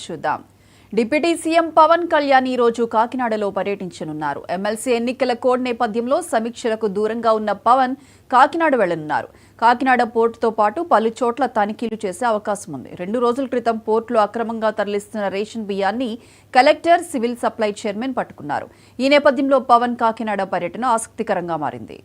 చూద్దాం. Deputy CM Pawan Kalyan ఈ రోజు కాకినాడలో పర్యటించనున్నారు. ఎమ్మెల్సీ ఎన్నికల కోడ్ నేపథ్యంలో సమీక్షలకు దూరంగా ఉన్న పవన్ కాకినాడ వెళ్లనున్నారు. కాకినాడ పోర్టుతో పాటు పలు చోట్ల తనిఖీలు చేసే అవకాశం ఉంది. 2 రోజుల క్రితం పోర్టులో అక్రమంగా తరలిస్తున్న రేషన్ బియ్యాన్ని కలెక్టర్, సివిల్ సప్లై చైర్మన్ పట్టుకున్నారు. ఈ నేపథ్యంలో పవన్ కాకినాడ పర్యటన ఆసక్తికరంగా మారింది.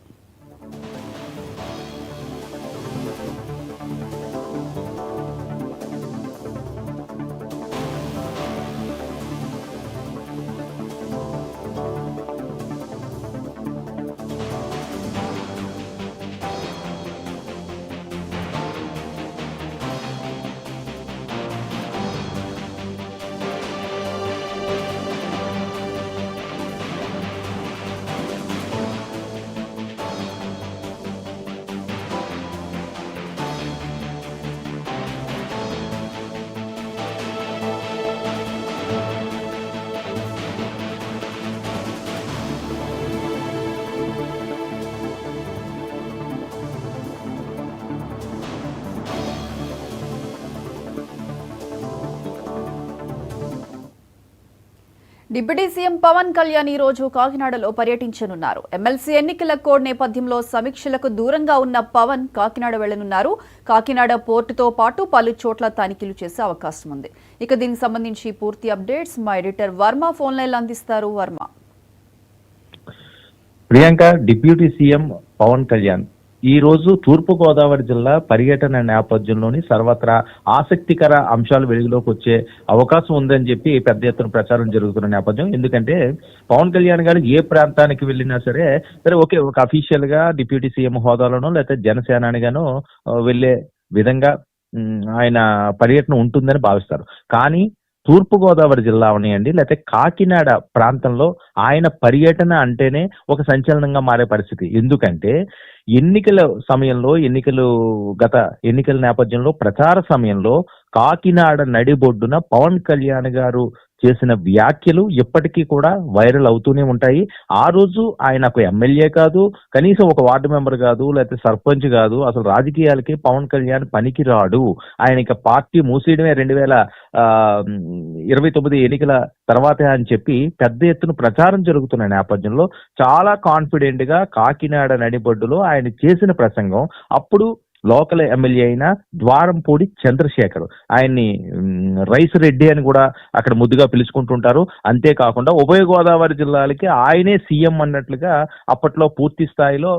డిప్యూటీ సీఎం పవన్ కళ్యాణ్ ఈ రోజు కాకినాడలో పర్యటించనున్నారు. ఎమ్మెల్సీ ఎన్నికల కోడ్ నేపథ్యంలో సమీక్షలకు దూరంగా ఉన్న పవన్ కాకినాడ వెళ్లనున్నారు. కాకినాడ పోర్టుతో పాటు పలు చోట్ల తనిఖీలు చేసే అవకాశం ఉంది. ఇక దీనికి సంబంధించి పూర్తి అప్డేట్స్ మా ఎడిటర్ వర్మ ఫోన్ లైన్ అందిస్తారు. వర్మ. ప్రియాంక, డిప్యూటీ సీఎం పవన్ కళ్యాణ్ ఈ రోజు తూర్పు గోదావరి జిల్లా పర్యటన నేపథ్యంలోని సర్వత్రా ఆసక్తికర అంశాలు వెలుగులోకి వచ్చే అవకాశం ఉందని చెప్పి పెద్ద ఎత్తున ప్రచారం జరుగుతున్న నేపథ్యం. ఎందుకంటే పవన్ కళ్యాణ్ గారు ఏ ప్రాంతానికి వెళ్ళినా సరే ఓకే, ఒక అఫీషియల్ గా డిప్యూటీ సీఎం హోదాలోనో లేకపోతే జనసేనానిగానో వెళ్లే విధంగా ఆయన పర్యటన ఉంటుందని భావిస్తారు. కానీ తూర్పు గోదావరి జిల్లా అవనియండి లేకపోతే కాకినాడ ప్రాంతంలో ఆయన పర్యటన అంటేనే ఒక సంచలనంగా మారే పరిస్థితి. ఎందుకంటే ఎన్నికల సమయంలో గత ఎన్నికల నేపథ్యంలో ప్రచార సమయంలో కాకినాడ నడిబొడ్డున పవన్ కళ్యాణ్ గారు చేసిన వ్యాఖ్యలు ఎప్పటికీ కూడా వైరల్ అవుతూనే ఉంటాయి. ఆ రోజు ఆయన ఒక ఎమ్మెల్యే కాదు, కనీసం ఒక వార్డు మెంబర్ కాదు, లేకపోతే సర్పంచ్ కాదు, అసలు రాజకీయాలకి పవన్ కళ్యాణ్ పనికి రాడు, ఆయన ఇక పార్టీ మూసేయడమే 2029 ఎన్నికల తర్వాతే అని చెప్పి పెద్ద ఎత్తున ప్రచారం జరుగుతున్న నేపథ్యంలో చాలా కాన్ఫిడెంట్ గా కాకినాడ నడిబొడ్డులో ఆయన చేసిన ప్రసంగం అప్పుడు లోకల్ ఎమ్మెల్యే అయిన ద్వారంపూడి చంద్రశేఖర్, ఆయన్ని రైస్ రెడ్డి అని కూడా అక్కడ ముద్దుగా పిలుచుకుంటుంటారు. అంతేకాకుండా ఉభయ గోదావరి జిల్లాలకి ఆయనే సీఎం అన్నట్లుగా అప్పట్లో పూర్తి స్థాయిలో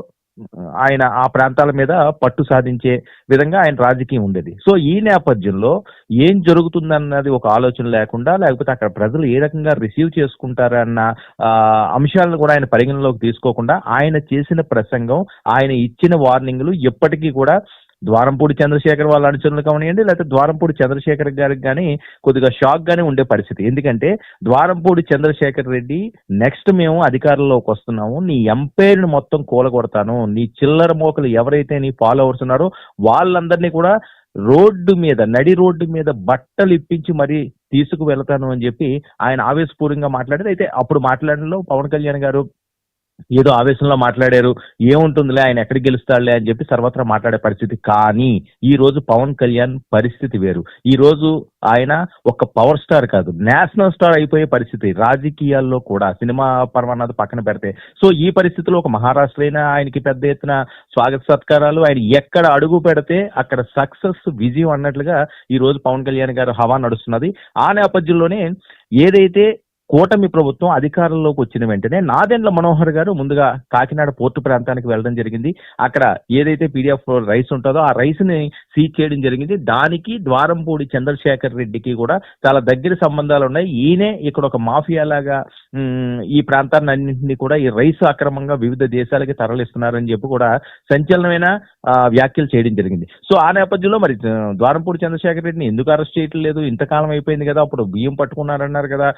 ఆయన ఆ ప్రాంతాల మీద పట్టు సాధించే విధంగా ఆయన రాజకీయం ఉండేది. సో ఈ నేపథ్యంలో ఏం జరుగుతుందన్నది ఒక ఆలోచన లేకుండా, లేకపోతే అక్కడ ప్రజలు ఏ రకంగా రిసీవ్ చేసుకుంటారన్న అంశాలను కూడా ఆయన పరిగణలోకి తీసుకోకుండా ఆయన చేసిన ప్రసంగం, ఆయన ఇచ్చిన వార్నింగ్లు ఎప్పటికీ కూడా ద్వారంపూడి చంద్రశేఖర్ వాళ్ళ అనుచరులు కానివ్వండి, లేకపోతే ద్వారంపూడి చంద్రశేఖర్ గారికి కానీ కొద్దిగా షాక్ గానే ఉండే పరిస్థితి. ఎందుకంటే ద్వారంపూడి చంద్రశేఖర్ రెడ్డి నెక్స్ట్ మేము అధికారంలోకి వస్తున్నాము, నీ ఎంపైర్ని మొత్తం కూలగొడతాను, నీ చిల్లర మోకలు ఎవరైతే నీ ఫాలోవర్స్ ఉన్నారో వాళ్ళందరినీ కూడా నడి రోడ్డు మీద బట్టలు ఇప్పించి మరీ తీసుకు వెళతాను అని చెప్పి ఆయన ఆవేశపూర్వంగా మాట్లాడారు. అయితే అప్పుడు మాట్లాడడంలో పవన్ కళ్యాణ్ గారు ఏదో ఆవేశంలో మాట్లాడారు, ఏముంటుందిలే ఆయన ఎక్కడికి గెలుస్తాడులే అని చెప్పి సర్వత్రా మాట్లాడే పరిస్థితి. కానీ ఈ రోజు పవన్ కళ్యాణ్ పరిస్థితి వేరు. ఈ రోజు ఆయన ఒక పవర్ స్టార్ కాదు, నేషనల్ స్టార్ అయిపోయే పరిస్థితి. రాజకీయాల్లో కూడా సినిమా పర్వన్నది పక్కన పెడితే, సో ఈ పరిస్థితిలో ఒక మహారాష్ట్ర అయినా ఆయనకి పెద్ద ఎత్తున స్వాగత సత్కారాలు, ఆయన ఎక్కడ అడుగు పెడితే అక్కడ సక్సెస్, విజయం అన్నట్లుగా ఈ రోజు పవన్ కళ్యాణ్ గారు హవా నడుస్తున్నది. ఆ నేపథ్యంలోనే ఏదైతే కూటమి ప్రభుత్వం అధికారంలోకి వచ్చిన వెంటనే నాదెండ్ల మనోహర్ గారు ముందుగా కాకినాడ పోర్టు ప్రాంతానికి వెళ్ళడం జరిగింది. అక్కడ ఏదైతే పీడిఎఫ్ రైస్ ఉంటుందో ఆ రైస్ ని సీజ్ చేయడం జరిగింది. దానికి ద్వారంపూడి చంద్రశేఖర్ రెడ్డికి కూడా చాలా దగ్గర సంబంధాలు ఉన్నాయి. ఈయనే ఇక్కడ ఒక మాఫియా లాగా ఈ ప్రాంతాన్ని అన్నింటినీ కూడా ఈ రైస్ అక్రమంగా వివిధ దేశాలకి తరలిస్తున్నారని చెప్పి కూడా సంచలనమైన వ్యాఖ్యలు చేయడం జరిగింది. సో ఆ నేపథ్యంలో మరి ద్వారంపూడి చంద్రశేఖర్ రెడ్డిని ఎందుకు అరెస్ట్ చేయటం లేదు, ఇంతకాలం అయిపోయింది కదా, అప్పుడు బియ్యం పట్టుకున్నారన్నారు కదా,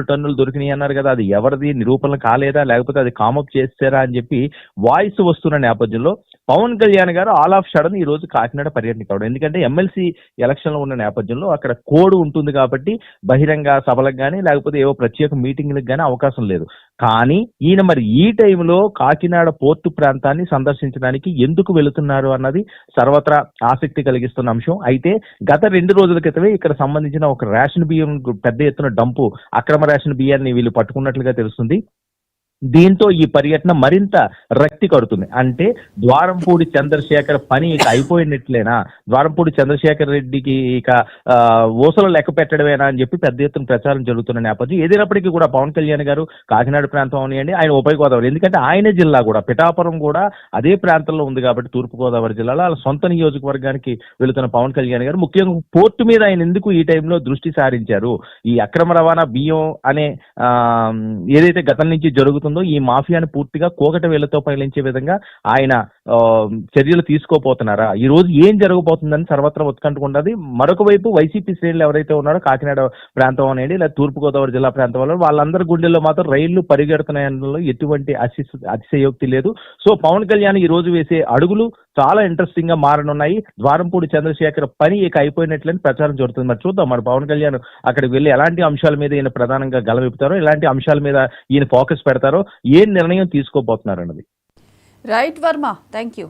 టన్నులు దొరికినాయి అన్నారు కదా, అది ఎవరిది నిరూపణ కాలేదా, లేకపోతే అది కామప్ చేస్తారా అని చెప్పి వాయిస్ వస్తున్న నేపథ్యంలో పవన్ కళ్యాణ్ గారు ఆల్ ఆఫ్ సడన్ ఈ రోజు కాకినాడ పర్యటన కావడం. ఎందుకంటే ఎమ్మెల్సీ ఎలక్షన్ లో ఉన్న నేపథ్యంలో అక్కడ కోడ్ ఉంటుంది కాబట్టి బహిరంగ సభలకు కానీ లేకపోతే ఏవో ప్రత్యేక మీటింగ్లకు కానీ అవకాశం లేదు. కానీ ఈయన మరి ఈ టైంలో కాకినాడ పోర్టు ప్రాంతాన్ని సందర్శించడానికి ఎందుకు వెళుతున్నారు అన్నది సర్వత్రా ఆసక్తి కలిగిస్తున్న అంశం. అయితే గత 2 రోజుల క్రితమే ఇక్కడ సంబంధించిన ఒక రేషన్ బియ్యం పెద్ద ఎత్తున డంపు, అక్రమ రేషన్ బియ్యాన్ని వీళ్ళు పట్టుకున్నట్లుగా తెలుస్తుంది. దీంతో ఈ పర్యటన మరింత రక్తి కడుతుంది. అంటే ద్వారంపూడి చంద్రశేఖర్ పని ఇక అయిపోయినట్లేనా, ద్వారంపూడి చంద్రశేఖర్ రెడ్డికి ఇక ఊసలు లెక్క పెట్టడమేనా అని చెప్పి పెద్ద ఎత్తున ప్రచారం జరుగుతున్న నేపథ్యం. ఏదైనప్పటికీ కూడా పవన్ కళ్యాణ్ గారు కాకినాడ ప్రాంతం అవనియండి, ఆయన ఉభయ గోదావరి, ఎందుకంటే ఆయన జిల్లా కూడా పిఠాపురం కూడా అదే ప్రాంతంలో ఉంది కాబట్టి తూర్పుగోదావరి జిల్లాలో వాళ్ళ సొంత నియోజకవర్గానికి వెళుతున్న పవన్ కళ్యాణ్ గారు ముఖ్యంగా పోర్టు మీద ఆయన ఎందుకు ఈ టైంలో దృష్టి సారించారు, ఈ అక్రమ రవాణా బియ్యం అనే ఏదైతే గతం నుంచి జరుగుతుందో ఈ మాఫియాని పూర్తిగా కోకట వేళ్లతో పయనించే విధంగా ఆయన చర్యలు తీసుకోపోతున్నారా, ఈ రోజు ఏం జరగబోతుందని సర్వత్రా ఉత్కంఠకుంటుంది. మరొక వైపు వైసీపీ శ్రేణులు ఎవరైతే ఉన్నారో కాకినాడ ప్రాంతం అనేది లేదా తూర్పుగోదావరి జిల్లా ప్రాంతం వల్ల వాళ్ళందరి గుండెల్లో మాత్రం రైళ్లు పరిగెడుతున్నాయనలో ఎటువంటి అతిశయోక్తి లేదు. సో పవన్ కళ్యాణ్ ఈ రోజు వేసే అడుగులు చాలా ఇంట్రెస్టింగ్ గా మారనున్నాయి. ద్వారంపూడి చంద్రశేఖర్ పని ఇక అయిపోయినట్లని ప్రచారం జరుగుతుంది. మరి చూద్దాం మరి పవన్ కళ్యాణ్ అక్కడికి వెళ్ళి ఎలాంటి అంశాల మీద ఈయన ప్రధానంగా గలవిపుతారో, ఎలాంటి అంశాల మీద ఈయన ఫోకస్ పెడతారో, ఏ నిర్ణయం తీసుకోబోతున్నారు అన్నది. Right Varma, thank you.